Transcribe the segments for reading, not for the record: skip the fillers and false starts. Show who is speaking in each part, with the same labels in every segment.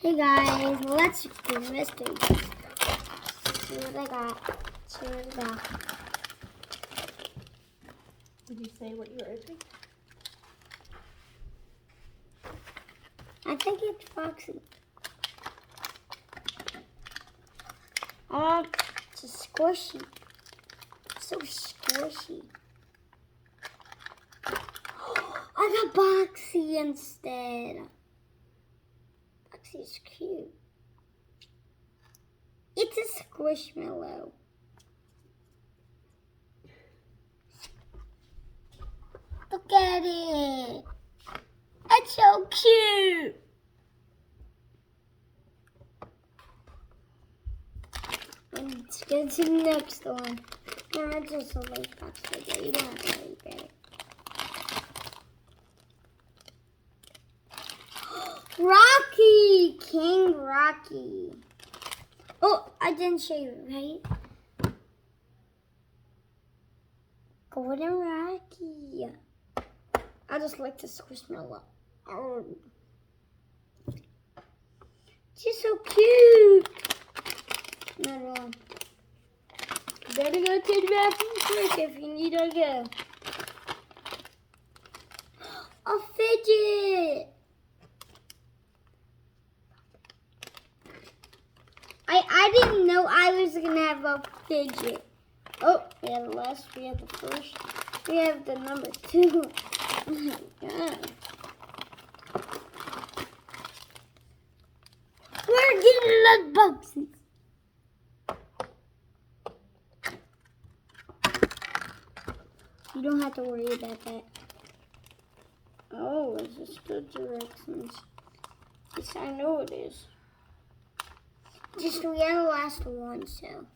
Speaker 1: Hey guys, let's do mystery box. See what I got. See what I got.
Speaker 2: Did you say what you were opening?
Speaker 1: I think it's Foxy. Oh, it's a squishy. So squishy. I got Boxy instead. Boxy's cute. It's a squishmallow. Look at it. It's so cute. Let's get to the next one. No, it's just a late box today. You don't have to worry about it. Rocky! King Rocky. Oh, I didn't show you, right? Golden Rocky. I just like to squishmallow. Oh. She's so cute. No. Better go to the bathroom quick if you need to go. A fidget. I didn't know I was gonna have a fidget. Oh, we have the last, we have the first, we have the number 2. Oh my god. We're getting love boxes. You don't have to worry about that. Oh, is this the directions? Yes, I know it is. Just we have the last one, so.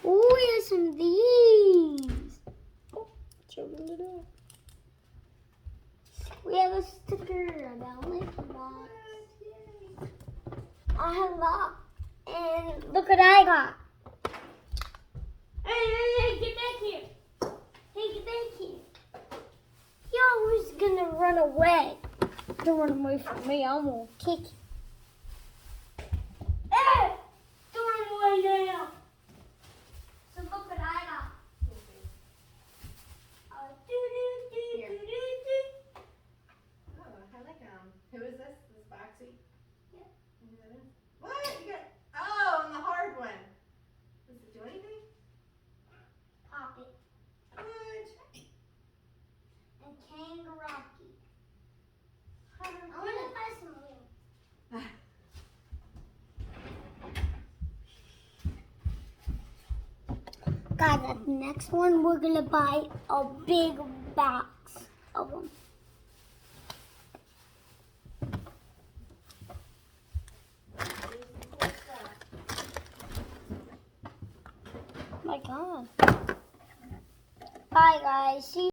Speaker 1: Oh, we have some of these. Oh, open it up. We have a sticker about Lankybox. I have a lot. And look what I got. Hey, get back here. Hey, get back here. You're always gonna run away. Don't run away from me. I'm gonna kick you. Hey! Don't run away now. So look what I got.
Speaker 2: Oh, I like them. Who is this? This Boxy?
Speaker 1: Yeah.
Speaker 2: Who that is? What? You got, oh, and the hard one. Does it do anything?
Speaker 1: Pop it.
Speaker 2: What?
Speaker 1: And King Rocky. I want to buy some wheels. Guys, at the next one, we're going to buy a big box of them. Oh my God. Bye, guys. See you.